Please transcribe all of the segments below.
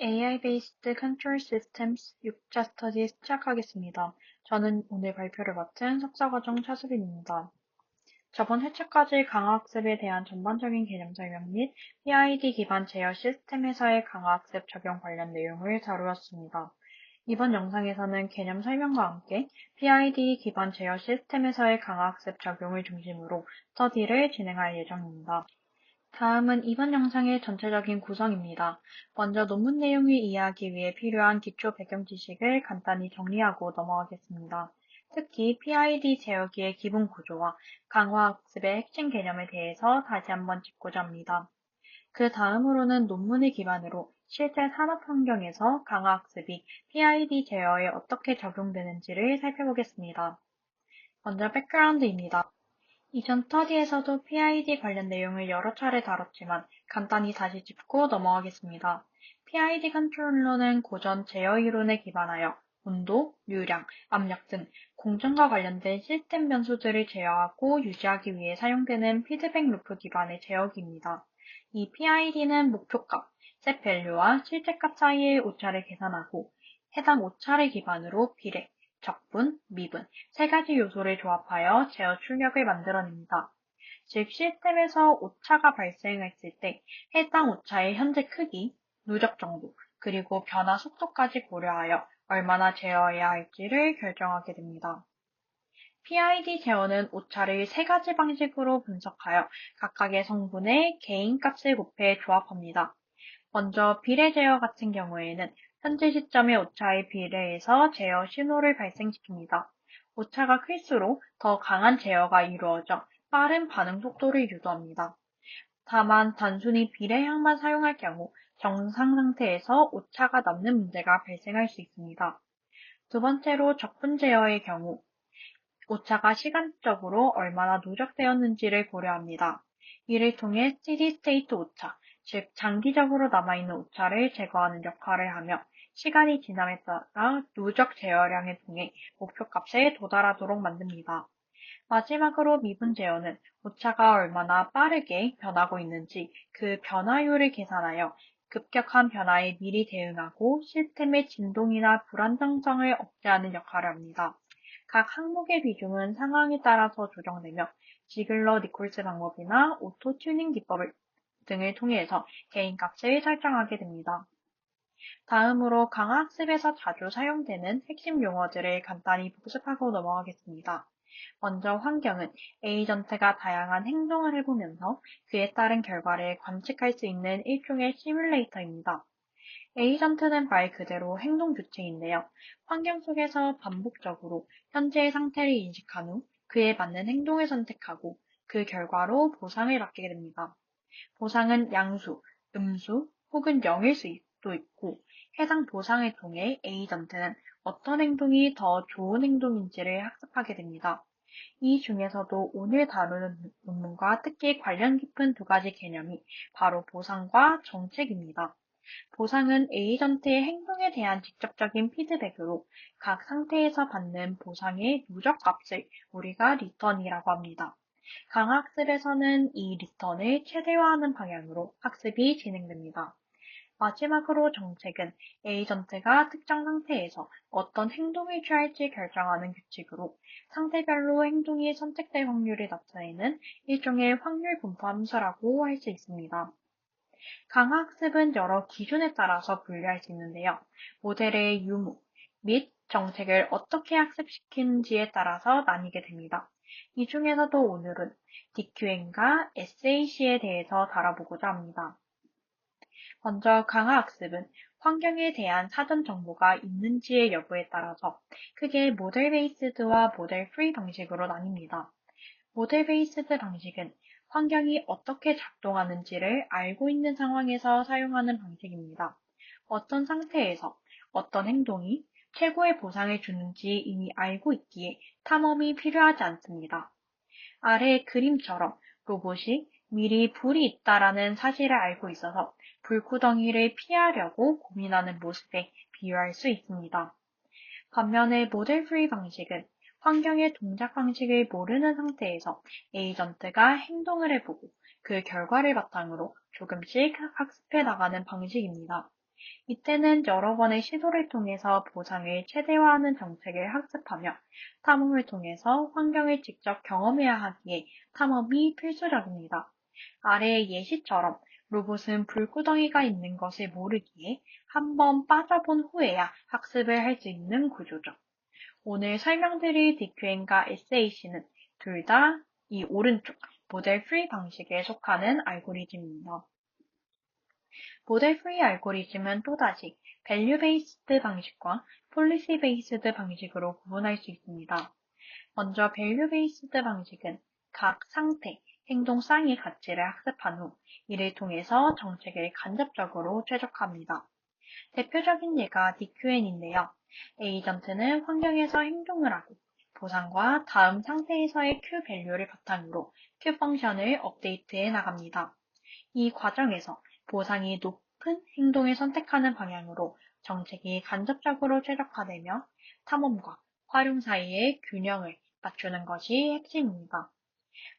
AI-Based Control Systems 6차 스터디 시작하겠습니다. 저는 오늘 발표를 맡은 석사과정 차수빈입니다. 저번 회차까지 강화학습에 대한 전반적인 개념 설명 및 PID 기반 제어 시스템에서의 강화학습 적용 관련 내용을 다루었습니다. 이번 영상에서는 개념 설명과 함께 PID 기반 제어 시스템에서의 강화학습 적용을 중심으로 스터디를 진행할 예정입니다. 다음은 이번 영상의 전체적인 구성입니다. 먼저 논문 내용을 이해하기 위해 필요한 기초 배경 지식을 간단히 정리하고 넘어가겠습니다. 특히 PID 제어기의 기본 구조와 강화학습의 핵심 개념에 대해서 다시 한번 짚고자 합니다. 그 다음으로는 논문을 기반으로 실제 산업 환경에서 강화학습이 PID 제어에 어떻게 적용되는지를 살펴보겠습니다. 먼저 백그라운드입니다. 이전 스터디에서도 PID 관련 내용을 여러 차례 다뤘지만 간단히 다시 짚고 넘어가겠습니다. PID 컨트롤러는 고전 제어 이론에 기반하여 온도, 유량, 압력 등 공정과 관련된 시스템 변수들을 제어하고 유지하기 위해 사용되는 피드백 루프 기반의 제어기입니다. 이 PID는 목표값, set value와 실제값 사이의 오차를 계산하고 해당 오차를 기반으로 비례, 적분, 미분, 세 가지 요소를 조합하여 제어 출력을 만들어냅니다. 즉, 시스템에서 오차가 발생했을 때 해당 오차의 현재 크기, 누적 정도, 그리고 변화 속도까지 고려하여 얼마나 제어해야 할지를 결정하게 됩니다. PID 제어는 오차를 세 가지 방식으로 분석하여 각각의 성분의 개인 값을 곱해 조합합니다. 먼저 비례 제어 같은 경우에는 현재 시점의 오차에 비례해서 제어 신호를 발생시킵니다. 오차가 클수록 더 강한 제어가 이루어져 빠른 반응 속도를 유도합니다. 다만 단순히 비례형만 사용할 경우 정상 상태에서 오차가 남는 문제가 발생할 수 있습니다. 두 번째로 적분 제어의 경우 오차가 시간적으로 얼마나 누적되었는지를 고려합니다. 이를 통해 스테디 스테이트 오차, 즉 장기적으로 남아있는 오차를 제거하는 역할을 하며 시간이 지남에 따라 누적 제어량을 통해 목표값에 도달하도록 만듭니다. 마지막으로 미분 제어는 오차가 얼마나 빠르게 변하고 있는지 그 변화율을 계산하여 급격한 변화에 미리 대응하고 시스템의 진동이나 불안정성을 억제하는 역할을 합니다. 각 항목의 비중은 상황에 따라서 조정되며 지글러-니콜스 방법이나 오토 튜닝 기법 등을 통해서 개인 값을 설정하게 됩니다. 다음으로 강화학습에서 자주 사용되는 핵심 용어들을 간단히 복습하고 넘어가겠습니다. 먼저 환경은 에이전트가 다양한 행동을 해보면서 그에 따른 결과를 관측할 수 있는 일종의 시뮬레이터입니다. 에이전트는 말 그대로 행동 주체인데요. 환경 속에서 반복적으로 현재의 상태를 인식한 후 그에 맞는 행동을 선택하고 그 결과로 보상을 받게 됩니다. 보상은 양수, 음수 혹은 0일 수도 있고 해당 보상을 통해 에이전트는 어떤 행동이 더 좋은 행동인지를 학습하게 됩니다. 이 중에서도 오늘 다루는 논문과 특히 관련 깊은 두 가지 개념이 바로 보상과 정책입니다. 보상은 에이전트의 행동에 대한 직접적인 피드백으로 각 상태에서 받는 보상의 누적 값을 우리가 리턴이라고 합니다. 강학습에서는 이 리턴을 최대화하는 방향으로 학습이 진행됩니다. 마지막으로 정책은 에이전트가 특정 상태에서 어떤 행동을 취할지 결정하는 규칙으로 상태별로 행동이 선택될 확률을 나타내는 일종의 확률 분포 함수라고 할 수 있습니다. 강학습은 여러 기준에 따라서 분류할 수 있는데요. 모델의 유무 및 정책을 어떻게 학습시키는지에 따라서 나뉘게 됩니다. 이 중에서도 오늘은 DQN과 SAC에 대해서 다뤄보고자 합니다. 먼저 강화학습은 환경에 대한 사전 정보가 있는지의 여부에 따라서 크게 모델 베이스드와 모델 프리 방식으로 나뉩니다. 모델 베이스드 방식은 환경이 어떻게 작동하는지를 알고 있는 상황에서 사용하는 방식입니다. 어떤 상태에서 어떤 행동이 최고의 보상을 주는지 이미 알고 있기에 탐험이 필요하지 않습니다. 아래 그림처럼 로봇이 미리 불이 있다라는 사실을 알고 있어서 불구덩이를 피하려고 고민하는 모습에 비유할 수 있습니다. 반면에 모델 프리 방식은 환경의 동작 방식을 모르는 상태에서 에이전트가 행동을 해보고 그 결과를 바탕으로 조금씩 학습해 나가는 방식입니다. 이때는 여러 번의 시도를 통해서 보상을 최대화하는 정책을 학습하며 탐험을 통해서 환경을 직접 경험해야 하기에 탐험이 필수적입니다. 아래의 예시처럼 로봇은 불구덩이가 있는 것을 모르기에 한번 빠져본 후에야 학습을 할 수 있는 구조죠. 오늘 설명드릴 DQN과 SAC는 둘 다 이 오른쪽 모델 프리 방식에 속하는 알고리즘입니다. 모델 프리 알고리즘은 또다시 밸류 베이스드 방식과 폴리시 베이스드 방식으로 구분할 수 있습니다. 먼저 밸류 베이스드 방식은 각 상태, 행동 쌍의 가치를 학습한 후 이를 통해서 정책을 간접적으로 최적화합니다. 대표적인 예가 DQN인데요. 에이전트는 환경에서 행동을 하고 보상과 다음 상태에서의 Q 밸류를 바탕으로 Q 펑션을 업데이트해 나갑니다. 이 과정에서 보상이 높은 행동을 선택하는 방향으로 정책이 간접적으로 최적화되며 탐험과 활용 사이의 균형을 맞추는 것이 핵심입니다.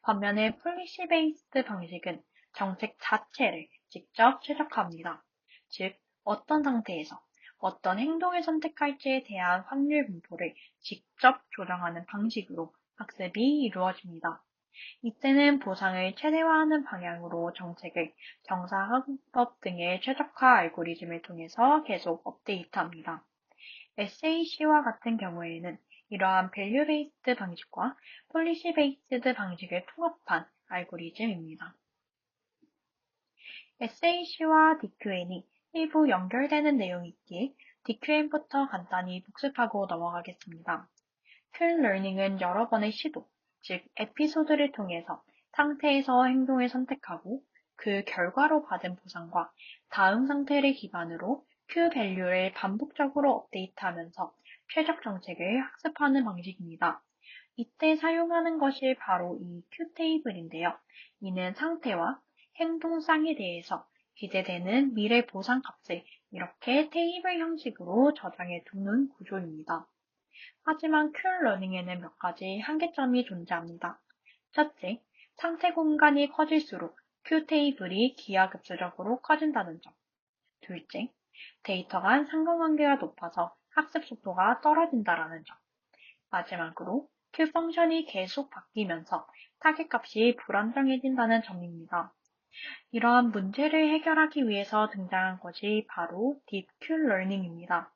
반면에 폴리시 베이스드 방식은 정책 자체를 직접 최적화합니다. 즉, 어떤 상태에서 어떤 행동을 선택할지에 대한 확률 분포를 직접 조정하는 방식으로 학습이 이루어집니다. 이때는 보상을 최대화하는 방향으로 정책을 정사학법 등의 최적화 알고리즘을 통해서 계속 업데이트합니다. SAC와 같은 경우에는 이러한 밸류 베이스드 방식과 폴리시 베이스드 방식을 통합한 알고리즘입니다. SAC와 DQN이 일부 연결되는 내용이 있기에 DQN부터 간단히 복습하고 넘어가겠습니다. 큐러닝은 여러 번의 시도, 즉 에피소드를 통해서 상태에서 행동을 선택하고 그 결과로 받은 보상과 다음 상태를 기반으로 Q 밸류를 반복적으로 업데이트하면서 최적 정책을 학습하는 방식입니다. 이때 사용하는 것이 바로 이 Q 테이블인데요. 이는 상태와 행동쌍에 대해서 기대되는 미래 보상 값을 이렇게 테이블 형식으로 저장해 두는 구조입니다. 하지만 큐러닝에는 몇 가지 한계점이 존재합니다. 첫째, 상태 공간이 커질수록 큐 테이블이 기하급수적으로 커진다는 점. 둘째, 데이터 간 상관관계가 높아서 학습 속도가 떨어진다는 점. 마지막으로 q 펑션이 계속 바뀌면서 타겟 값이 불안정해진다는 점입니다. 이러한 문제를 해결하기 위해서 등장한 것이 바로 Deep Q Learning입니다.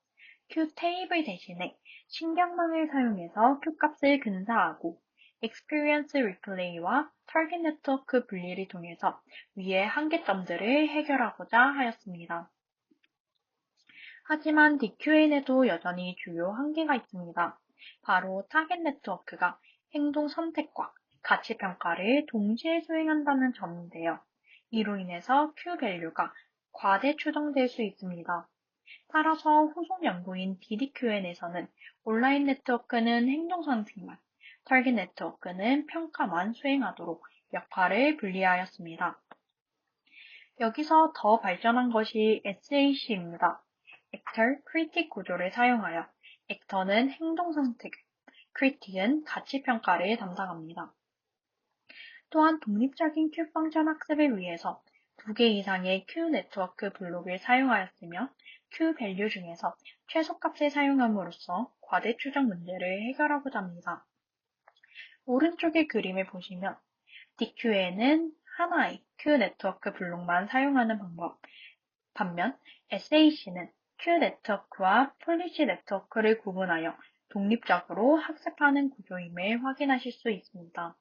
Q 테이블 대신에 신경망을 사용해서 Q 값을 근사하고 Experience Replay와 Target Network 분리를 통해서 위의 한계점들을 해결하고자 하였습니다. 하지만 DQN에도 여전히 주요 한계가 있습니다. 바로 타겟 네트워크가 행동 선택과 가치 평가를 동시에 수행한다는 점인데요. 이로 인해서 Q 밸류가 과대 추정될 수 있습니다. 따라서 후속 연구인 DDQN에서는 온라인 네트워크는 행동 선택만, 타겟 네트워크는 평가만 수행하도록 역할을 분리하였습니다. 여기서 더 발전한 것이 SAC입니다. 액터, 크리틱 구조를 사용하여 액터는 행동 선택, 크리틱은 가치 평가를 담당합니다. 또한 독립적인 Q 펑션 학습을 위해서 2개 이상의 Q 네트워크 블록을 사용하였으며 Q 밸류 중에서 최소값을 사용함으로써 과대 추정 문제를 해결하고자 합니다. 오른쪽의 그림을 보시면 DQ에는 하나의 Q 네트워크 블록만 사용하는 방법, 반면 SAC는 Q 네트워크와 폴리시 네트워크를 구분하여 독립적으로 학습하는 구조임을 확인하실 수 있습니다.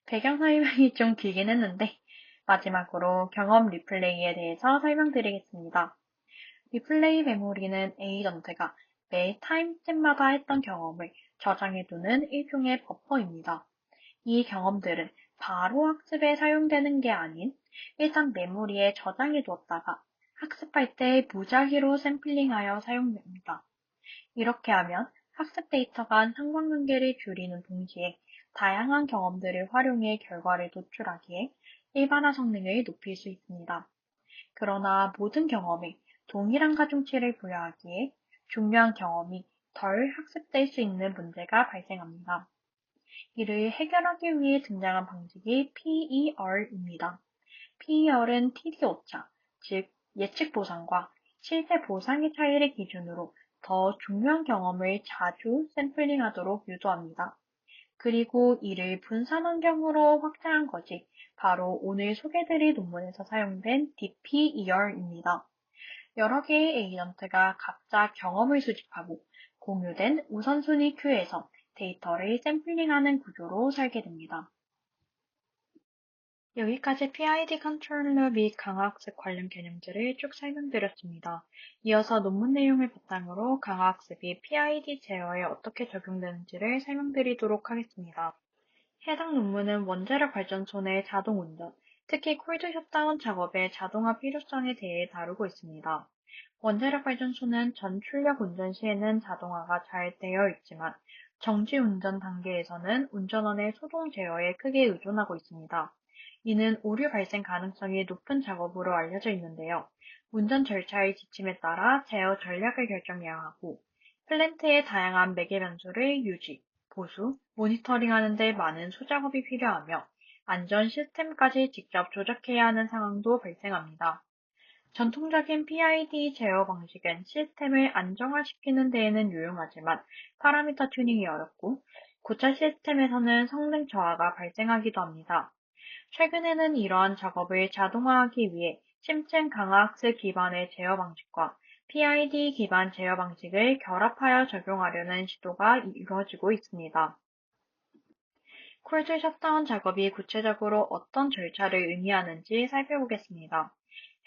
배경 설명이 좀 길긴 했는데 마지막으로 경험 리플레이에 대해서 설명드리겠습니다. 리플레이 메모리는 에이전트가 매 타임스텝마다 했던 경험을 저장해두는 일종의 버퍼입니다. 이 경험들은 바로 학습에 사용되는 게 아닌 일단 메모리에 저장해 두었다가 학습할 때 무작위로 샘플링하여 사용됩니다. 이렇게 하면 학습 데이터 간 상관관계를 줄이는 동시에 다양한 경험들을 활용해 결과를 도출하기에 일반화 성능을 높일 수 있습니다. 그러나 모든 경험에 동일한 가중치를 부여하기에 중요한 경험이 덜 학습될 수 있는 문제가 발생합니다. 이를 해결하기 위해 등장한 방식이 PER입니다. PER은 TD 오차, 즉 예측 보상과 실제 보상의 차이를 기준으로 더 중요한 경험을 자주 샘플링하도록 유도합니다. 그리고 이를 분산 환경으로 확장한 것이 바로 오늘 소개드릴 논문에서 사용된 DP2R입니다. 여러 개의 에이전트가 각자 경험을 수집하고 공유된 우선순위 큐에서 데이터를 샘플링하는 구조로 설계됩니다. 여기까지 PID 컨트롤러 및 강화학습 관련 개념들을 쭉 설명드렸습니다. 이어서 논문 내용을 바탕으로 강화학습이 PID 제어에 어떻게 적용되는지를 설명드리도록 하겠습니다. 해당 논문은 원자력 발전소 내 자동 운전, 특히 콜드 셧다운 작업의 자동화 필요성에 대해 다루고 있습니다. 원자력 발전소는 전 출력 운전 시에는 자동화가 잘 되어 있지만 정지 운전 단계에서는 운전원의 소동 제어에 크게 의존하고 있습니다. 이는 오류 발생 가능성이 높은 작업으로 알려져 있는데요. 운전 절차의 지침에 따라 제어 전략을 결정해야 하고 플랜트의 다양한 매개 변수를 유지, 보수, 모니터링하는 데 많은 소작업이 필요하며 안전 시스템까지 직접 조작해야 하는 상황도 발생합니다. 전통적인 PID 제어 방식은 시스템을 안정화시키는 데에는 유용하지만 파라미터 튜닝이 어렵고 고차 시스템에서는 성능 저하가 발생하기도 합니다. 최근에는 이러한 작업을 자동화하기 위해 심층 강화학습 기반의 제어 방식과 PID 기반 제어 방식을 결합하여 적용하려는 시도가 이루어지고 있습니다. 콜드 셧다운 작업이 구체적으로 어떤 절차를 의미하는지 살펴보겠습니다.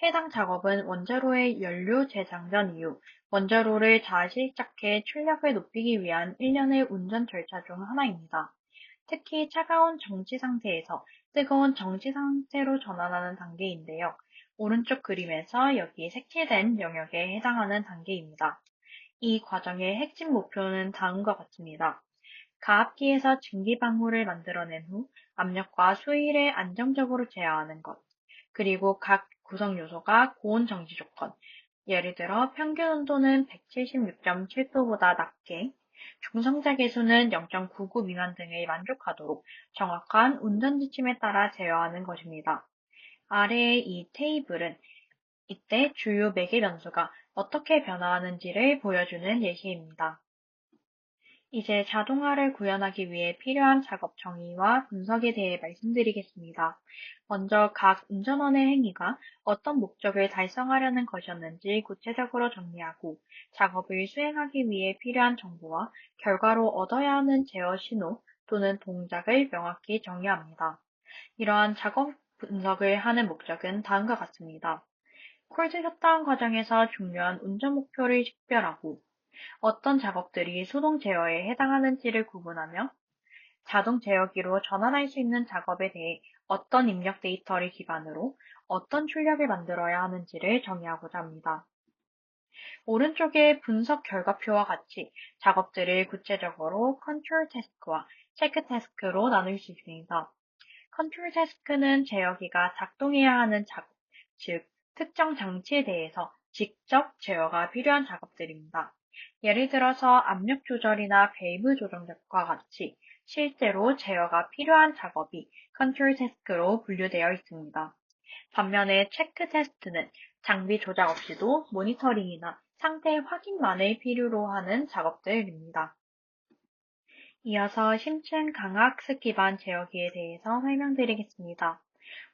해당 작업은 원자로의 연료 재장전 이후 원자로를 자실작해 출력을 높이기 위한 일련의 운전 절차 중 하나입니다. 특히 차가운 정지 상태에서 뜨거운 정지 상태로 전환하는 단계인데요. 오른쪽 그림에서 여기 색칠된 영역에 해당하는 단계입니다. 이 과정의 핵심 목표는 다음과 같습니다. 가압기에서 증기방울을 만들어낸 후 압력과 수위를 안정적으로 제어하는 것, 그리고 각 구성 요소가 고온 정지 조건, 예를 들어 평균 온도는 176.7도보다 낮게, 중성자 계수는 0.99 미만 등을 만족하도록 정확한 운전 지침에 따라 제어하는 것입니다. 아래의 이 테이블은 이때 주요 매개 변수가 어떻게 변화하는지를 보여주는 예시입니다. 이제 자동화를 구현하기 위해 필요한 작업 정의와 분석에 대해 말씀드리겠습니다. 먼저 각 운전원의 행위가 어떤 목적을 달성하려는 것이었는지 구체적으로 정리하고 작업을 수행하기 위해 필요한 정보와 결과로 얻어야 하는 제어 신호 또는 동작을 명확히 정의합니다. 이러한 작업 분석을 하는 목적은 다음과 같습니다. 콜드 셧다운 과정에서 중요한 운전 목표를 식별하고 어떤 작업들이 수동 제어에 해당하는지를 구분하며 자동 제어기로 전환할 수 있는 작업에 대해 어떤 입력 데이터를 기반으로 어떤 출력을 만들어야 하는지를 정의하고자 합니다. 오른쪽의 분석 결과표와 같이 작업들을 구체적으로 컨트롤 태스크와 체크 태스크로 나눌 수 있습니다. 컨트롤 태스크는 제어기가 작동해야 하는 작업, 즉 특정 장치에 대해서 직접 제어가 필요한 작업들입니다. 예를 들어서 압력 조절이나 밸브 조정과 같이 실제로 제어가 필요한 작업이 컨트롤 태스크로 분류되어 있습니다. 반면에 체크 테스트는 장비 조작 없이도 모니터링이나 상태 확인만을 필요로 하는 작업들입니다. 이어서 심층 강학습 기반 제어기에 대해서 설명드리겠습니다.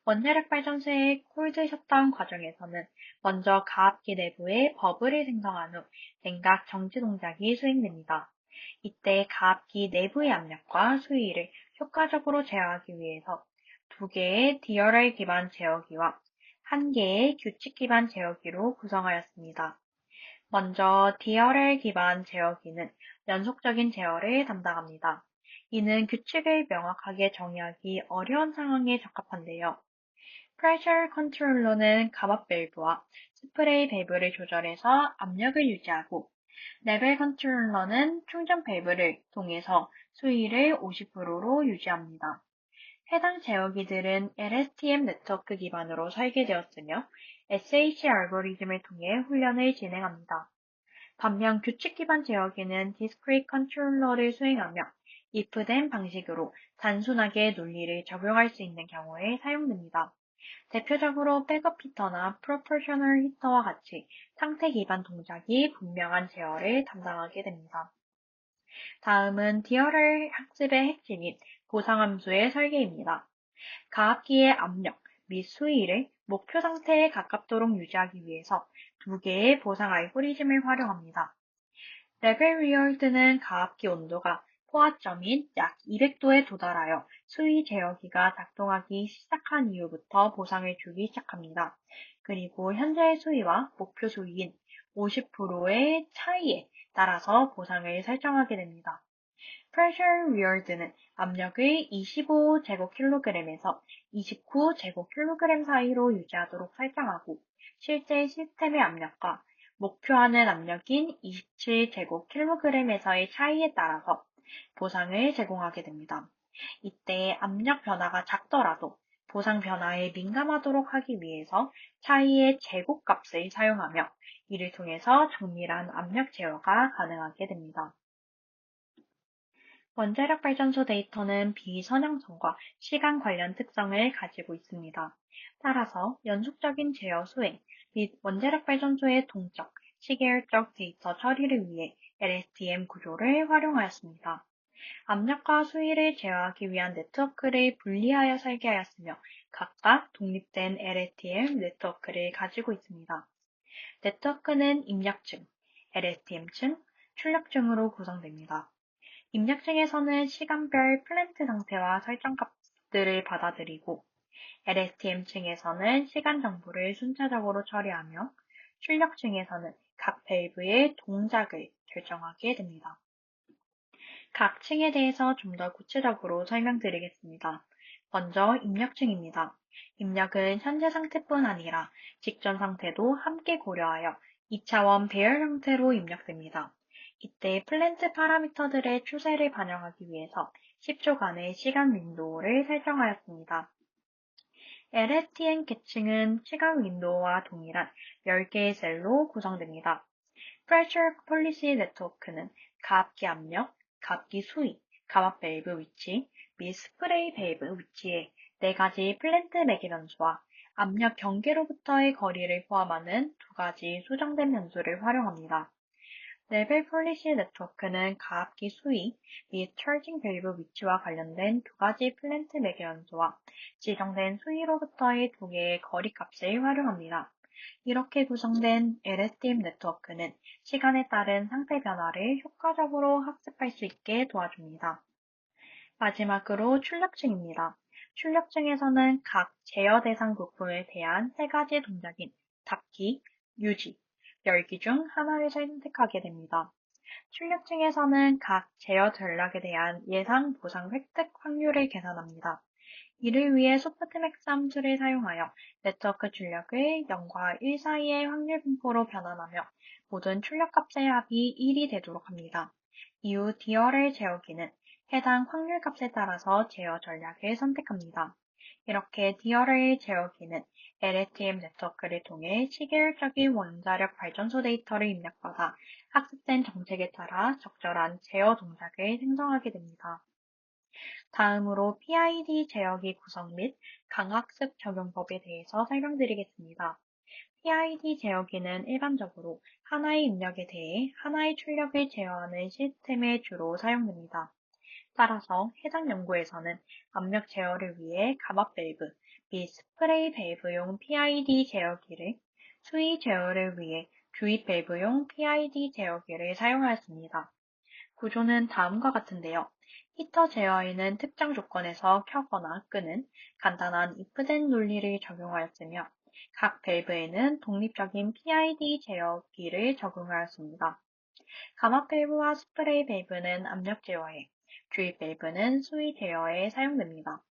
원자력 발전소의 콜드 셧다운 과정에서는 먼저 가압기 내부에 버블을 생성한 후 냉각 정지 동작이 수행됩니다. 이때 가압기 내부의 압력과 수위를 효과적으로 제어하기 위해서 두 개의 DRL 기반 제어기와 한 개의 규칙 기반 제어기로 구성하였습니다. 먼저 DRL 기반 제어기는 연속적인 제어를 담당합니다. 이는 규칙을 명확하게 정의하기 어려운 상황에 적합한데요. 프레셔 컨트롤러는 감압 밸브와 스프레이 밸브를 조절해서 압력을 유지하고 레벨 컨트롤러는 충전 밸브를 통해서 수위를 50%로 유지합니다. 해당 제어기들은 LSTM 네트워크 기반으로 설계되었으며 SAC 알고리즘을 통해 훈련을 진행합니다. 반면 규칙 기반 제어기는 디스크릿 컨트롤러를 수행하며 if then 방식으로 단순하게 논리를 적용할 수 있는 경우에 사용됩니다. 대표적으로 백업 히터나 프로포셔널 히터와 같이 상태 기반 동작이 분명한 제어를 담당하게 됩니다. 다음은 디어럴 학습의 핵심인 보상함수의 설계입니다. 가압기의 압력 및 수위를 목표 상태에 가깝도록 유지하기 위해서 두 개의 보상 알고리즘을 활용합니다. 레벨 리얼드는 가압기 온도가 포화점인 약 200도에 도달하여 수위 제어기가 작동하기 시작한 이후부터 보상을 주기 시작합니다. 그리고 현재의 수위와 목표 수위인 50%의 차이에 따라서 보상을 설정하게 됩니다. Pressure Weird는 압력을 25제곱킬로그램에서 29제곱킬로그램 사이로 유지하도록 설정하고 실제 시스템의 압력과 목표하는 압력인 27제곱킬로그램에서의 차이에 따라서 보상을 제공하게 됩니다. 이때 압력 변화가 작더라도 보상 변화에 민감하도록 하기 위해서 차이의 제곱값을 사용하며 이를 통해서 정밀한 압력 제어가 가능하게 됩니다. 원자력 발전소 데이터는 비선형성과 시간 관련 특성을 가지고 있습니다. 따라서 연속적인 제어 수행 및 원자력 발전소의 동적, 시계열적 데이터 처리를 위해 LSTM 구조를 활용하였습니다. 압력과 수위를 제어하기 위한 네트워크를 분리하여 설계하였으며 각각 독립된 LSTM 네트워크를 가지고 있습니다. 네트워크는 입력층, LSTM층, 출력층으로 구성됩니다. 입력층에서는 시간별 플랜트 상태와 설정 값들을 받아들이고 LSTM층에서는 시간 정보를 순차적으로 처리하며 출력층에서는 각 밸브의 동작을 결정하게 됩니다. 각 층에 대해서 좀 더 구체적으로 설명드리겠습니다. 먼저 입력층입니다. 입력은 현재 상태뿐 아니라 직전 상태도 함께 고려하여 2차원 배열 형태로 입력됩니다. 이때 플랜트 파라미터들의 추세를 반영하기 위해서 10초간의 시간 윈도우를 설정하였습니다. LSTM 계층은 시간 윈도우와 동일한 10개의 셀로 구성됩니다. Pressure Policy Network는 가압기 압력, 가압기 수위, 감압 밸브 위치 및 스프레이 밸브 위치에 4가지 플랜트 매개 변수와 압력 경계로부터의 거리를 포함하는 2가지 수정된 변수를 활용합니다. 레벨 폴리시 네트워크는 가압기 수위 및 철징 밸브 위치와 관련된 2가지 플랜트 매개 변수와 지정된 수위로부터의 2개의 거리 값을 활용합니다. 이렇게 구성된 LSTM 네트워크는 시간에 따른 상태 변화를 효과적으로 학습할 수 있게 도와줍니다. 마지막으로 출력층입니다. 출력층에서는 각 제어 대상 부품에 대한 3가지 동작인 닫기, 유지, 열기 중 하나를 선택하게 됩니다. 출력층에서는 각 제어 전략에 대한 예상 보상 획득 확률을 계산합니다. 이를 위해 소프트맥스 함수를 사용하여 네트워크 출력을 0과 1 사이의 확률 분포로 변환하며 모든 출력값의 합이 1이 되도록 합니다. 이후 디어렐 제어기는 해당 확률값에 따라서 제어 전략을 선택합니다. 이렇게 디어렐 제어기는 LSTM 네트워크를 통해 시계열적인 원자력 발전소 데이터를 입력받아 학습된 정책에 따라 적절한 제어 동작을 생성하게 됩니다. 다음으로 PID 제어기 구성 및 강학습 적용법에 대해서 설명드리겠습니다. PID 제어기는 일반적으로 하나의 입력에 대해 하나의 출력을 제어하는 시스템에 주로 사용됩니다. 따라서 해당 연구에서는 압력 제어를 위해 감압 밸브 및 스프레이 밸브용 PID 제어기를, 수위 제어를 위해 주입 밸브용 PID 제어기를 사용하였습니다. 구조는 다음과 같은데요. 히터 제어에는 특정 조건에서 켜거나 끄는 간단한 if-then 논리를 적용하였으며 각 밸브에는 독립적인 PID 제어기를 적용하였습니다. 감압 밸브와 스프레이 밸브는 압력 제어에, 주입 밸브는 수위 제어에 사용됩니다.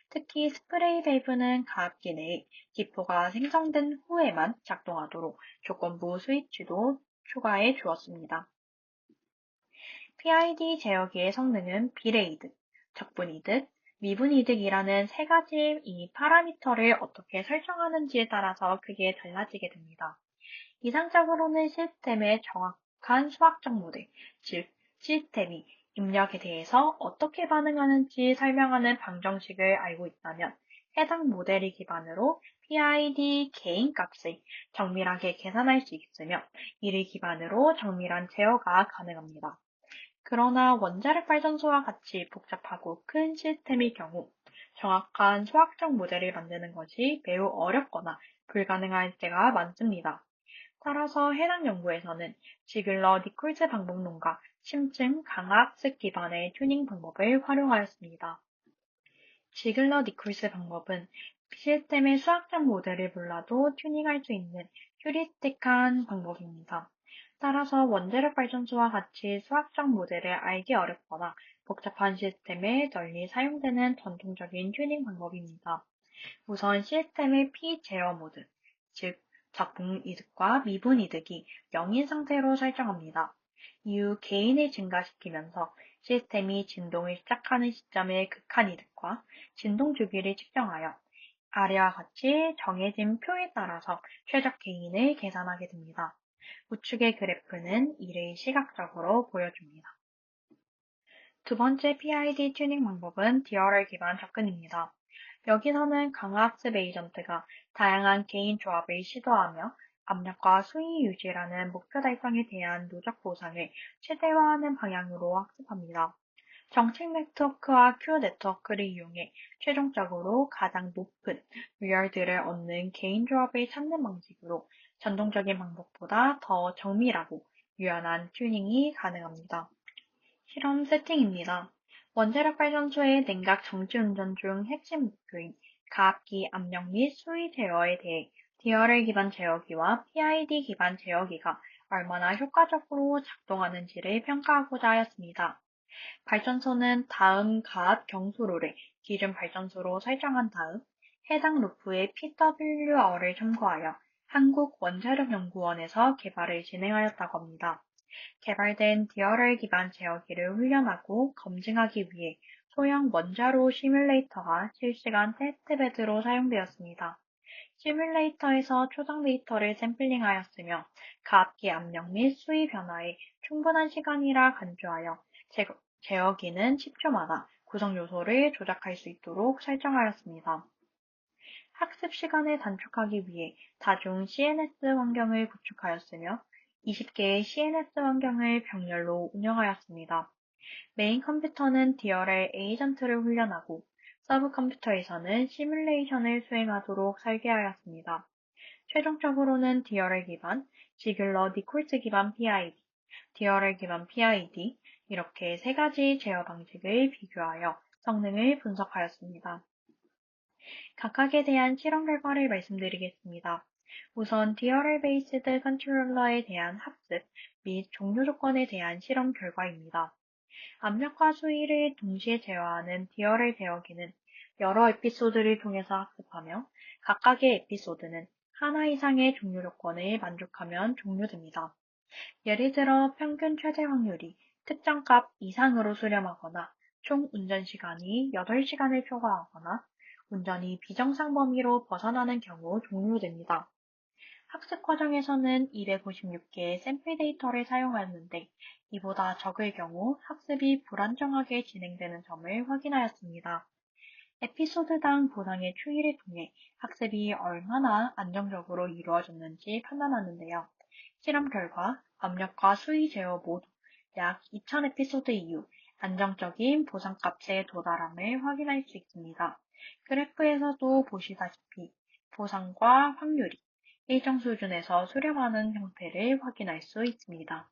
특히 스프레이 밸브는 가압기 내에 기포가 생성된 후에만 작동하도록 조건부 스위치도 추가해 주었습니다. PID 제어기의 성능은 비례이득, 적분이득, 미분이득이라는 3가지 이 파라미터를 어떻게 설정하는지에 따라서 크게 달라지게 됩니다. 이상적으로는 시스템의 정확한 수학적 모델, 즉 시스템이 입력에 대해서 어떻게 반응하는지 설명하는 방정식을 알고 있다면 해당 모델을 기반으로 PID 개인 값을 정밀하게 계산할 수 있으며 이를 기반으로 정밀한 제어가 가능합니다. 그러나 원자력 발전소와 같이 복잡하고 큰 시스템의 경우 정확한 수학적 모델을 만드는 것이 매우 어렵거나 불가능할 때가 많습니다. 따라서 해당 연구에서는 지글러-니콜스 방법론과 심층 강화학습 기반의 튜닝 방법을 활용하였습니다. 지글러-니콜스 방법은 시스템의 수학적 모델을 몰라도 튜닝할 수 있는 휴리스틱한 방법입니다. 따라서 원자력 발전소와 같이 수학적 모델을 알기 어렵거나 복잡한 시스템에 널리 사용되는 전통적인 튜닝 방법입니다. 우선 시스템의 피제어 모드, 즉 적분 이득과 미분 이득이 0인 상태로 설정합니다. 이후 개인을 증가시키면서 시스템이 진동을 시작하는 시점의 극한 이득과 진동 주기를 측정하여 아래와 같이 정해진 표에 따라서 최적 개인을 계산하게 됩니다. 우측의 그래프는 이를 시각적으로 보여줍니다. 두 번째 PID 튜닝 방법은 DRL 기반 접근입니다. 여기서는 강화학습 에이전트가 다양한 개인 조합을 시도하며 압력과 수위 유지라는 목표 달성에 대한 누적 보상을 최대화하는 방향으로 학습합니다. 정책 네트워크와 큐 네트워크를 이용해 최종적으로 가장 높은 위얼드를 얻는 개인 조합을 찾는 방식으로 전통적인 방법보다 더 정밀하고 유연한 튜닝이 가능합니다. 실험 세팅입니다. 원자력 발전소의 냉각 정지 운전 중 핵심 목표인 가압기 압력 및 수위 제어에 대해 DRL 기반 제어기와 PID 기반 제어기가 얼마나 효과적으로 작동하는지를 평가하고자 하였습니다. 발전소는 다음 가압 경수로를 기준 발전소로 설정한 다음 해당 루프의 PWR을 참고하여 한국원자력연구원에서 개발을 진행하였다고 합니다. 개발된 DRL 기반 제어기를 훈련하고 검증하기 위해 소형 원자로 시뮬레이터가 실시간 테스트베드로 사용되었습니다. 시뮬레이터에서 초당 데이터를 샘플링하였으며 가압기 압력 및 수위 변화에 충분한 시간이라 간주하여 제어기는 10초마다 구성 요소를 조작할 수 있도록 설정하였습니다. 학습 시간을 단축하기 위해 다중 CNS 환경을 구축하였으며 20개의 CNS 환경을 병렬로 운영하였습니다. 메인 컴퓨터는 DLL 에이전트를 훈련하고 서브 컴퓨터에서는 시뮬레이션을 수행하도록 설계하였습니다. 최종적으로는 DLL 기반, 지글러 니콜스 기반 PID, DLL 기반 PID 이렇게 세 가지 제어 방식을 비교하여 성능을 분석하였습니다. 각각에 대한 실험 결과를 말씀드리겠습니다. 우선 DRL 베이스드 컨트롤러에 대한 학습 및 종료 조건에 대한 실험 결과입니다. 압력과 수위를 동시에 제어하는 DRL 제어기는 여러 에피소드를 통해서 학습하며 각각의 에피소드는 하나 이상의 종료 조건을 만족하면 종료됩니다. 예를 들어 평균 최대 확률이 특정 값 이상으로 수렴하거나 총 운전 시간이 8시간을 초과하거나 운전이 비정상 범위로 벗어나는 경우 종료됩니다. 학습 과정에서는 256개의 샘플 데이터를 사용하였는데 이보다 적을 경우 학습이 불안정하게 진행되는 점을 확인하였습니다. 에피소드당 보상의 추이를 통해 학습이 얼마나 안정적으로 이루어졌는지 판단하는데요. 실험 결과 압력과 수위 제어 모두 약 2000 에피소드 이후 안정적인 보상값에 도달함을 확인할 수 있습니다. 그래프에서도 보시다시피 보상과 확률이 일정 수준에서 수렴하는 형태를 확인할 수 있습니다.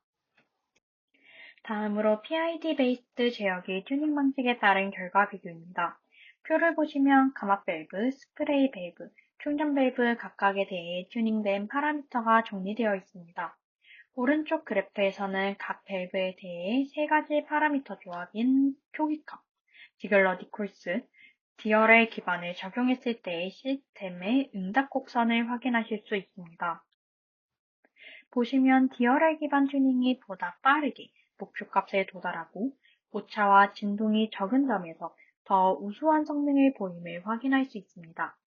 다음으로 PID 베이스드 제어기 튜닝 방식에 따른 결과 비교입니다. 표를 보시면 감압 밸브, 스프레이 밸브, 충전 밸브 각각에 대해 튜닝된 파라미터가 정리되어 있습니다. 오른쪽 그래프에서는 각 밸브에 대해 세 가지 파라미터 조합인 표기값, 지글러 니콜스, DRL 기반을 적용했을 때의 시스템의 응답 곡선을 확인하실 수 있습니다. 보시면 DRL 기반 튜닝이 보다 빠르게 목표값에 도달하고 오차와 진동이 적은 점에서 더 우수한 성능을 보임을 확인할 수 있습니다.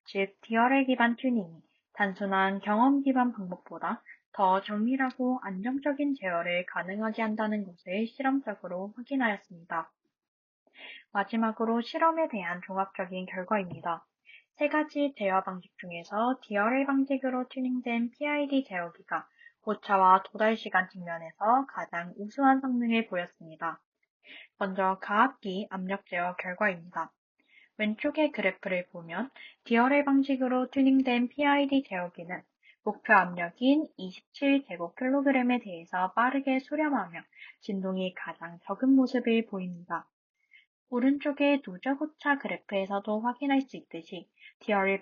즉, DRL 기반 튜닝이 단순한 경험 기반 방법보다 더 정밀하고 안정적인 제어를 가능하게 한다는 것을 실험적으로 확인하였습니다. 마지막으로 실험에 대한 종합적인 결과입니다. 세 가지 제어 방식 중에서 DRL 방식으로 튜닝된 PID 제어기가 오차와 도달 시간 측면에서 가장 우수한 성능을 보였습니다. 먼저 가압기 압력 제어 결과입니다. 왼쪽의 그래프를 보면 DRL 방식으로 튜닝된 PID 제어기는 목표 압력인 27제곱킬로그램에 대해서 빠르게 수렴하며 진동이 가장 적은 모습을 보입니다. 오른쪽의 누적 오차 그래프에서도 확인할 수 있듯이 DRL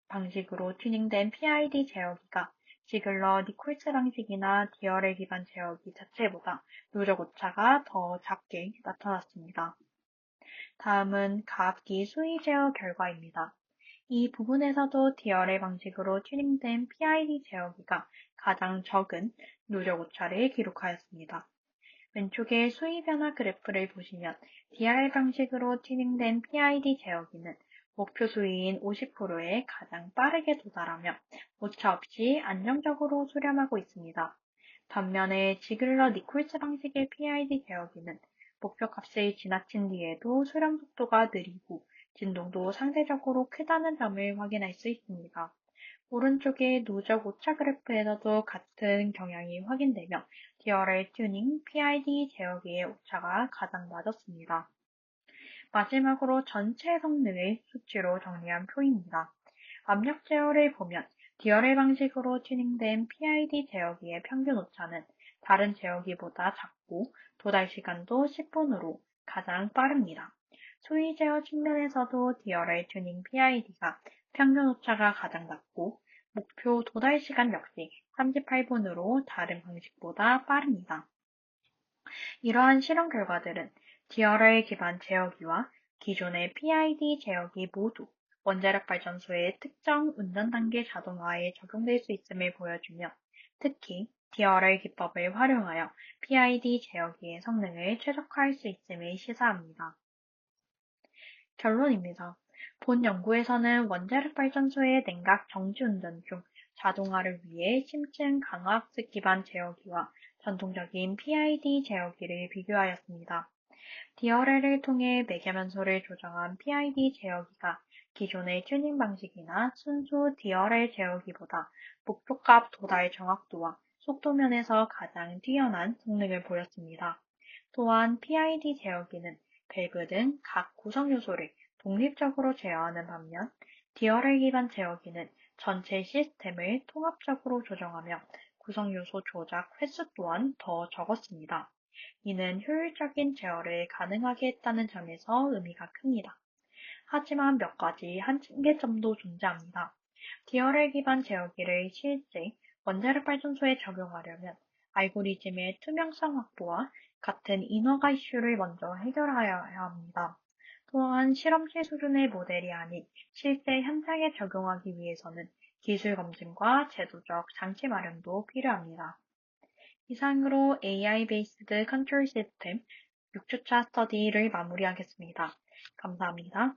방식으로 튜닝된 PID 제어기가 지글러 니콜스 방식이나 DRL 기반 제어기 자체보다 누적 오차가 더 작게 나타났습니다. 다음은 가압기 수위 제어 결과입니다. 이 부분에서도 DRL 방식으로 튜닝된 PID 제어기가 가장 적은 누적 오차를 기록하였습니다. 왼쪽의 수위 변화 그래프를 보시면 DRL 방식으로 튜닝된 PID 제어기는 목표 수위인 50%에 가장 빠르게 도달하며 오차 없이 안정적으로 수렴하고 있습니다. 반면에 지글러 니콜스 방식의 PID 제어기는 목표 값을 지나친 뒤에도 수렴 속도가 느리고 진동도 상대적으로 크다는 점을 확인할 수 있습니다. 오른쪽의 누적 오차 그래프에서도 같은 경향이 확인되며 DRL 튜닝 PID 제어기의 오차가 가장 낮았습니다. 마지막으로 전체 성능을 수치로 정리한 표입니다. 압력 제어를 보면 DRL 방식으로 튜닝된 PID 제어기의 평균 오차는 다른 제어기보다 작고 도달 시간도 10분으로 가장 빠릅니다. 수위 제어 측면에서도 DRL 튜닝 PID가 평균 오차가 가장 낮고 목표 도달 시간 역시 38분으로 다른 방식보다 빠릅니다. 이러한 실험 결과들은 DRL 기반 제어기와 기존의 PID 제어기 모두 원자력 발전소의 특정 운전 단계 자동화에 적용될 수 있음을 보여주며 특히 DRL 기법을 활용하여 PID 제어기의 성능을 최적화할 수 있음을 시사합니다. 결론입니다. 본 연구에서는 원자력 발전소의 냉각 정지 운전 중 자동화를 위해 심층 강화학습 기반 제어기와 전통적인 PID 제어기를 비교하였습니다. DRL을 통해 매개면소를 조정한 PID 제어기가 기존의 튜닝 방식이나 순수 DRL 제어기보다 목표값 도달 정확도와 속도 면에서 가장 뛰어난 성능을 보였습니다. 또한 PID 제어기는 밸브 등 각 구성 요소를 독립적으로 제어하는 반면 DRL 기반 제어기는 전체 시스템을 통합적으로 조정하며 구성 요소 조작 횟수 또한 더 적었습니다. 이는 효율적인 제어를 가능하게 했다는 점에서 의미가 큽니다. 하지만 몇 가지 한계점도 존재합니다. DRL 기반 제어기를 실제 원자력 발전소에 적용하려면 알고리즘의 투명성 확보와 같은 인허가 이슈를 먼저 해결해야 합니다. 또한 실험실 수준의 모델이 아닌 실제 현장에 적용하기 위해서는 기술 검증과 제도적 장치 마련도 필요합니다. 이상으로 AI 베이스드 컨트롤 시스템 6주차 스터디를 마무리하겠습니다. 감사합니다.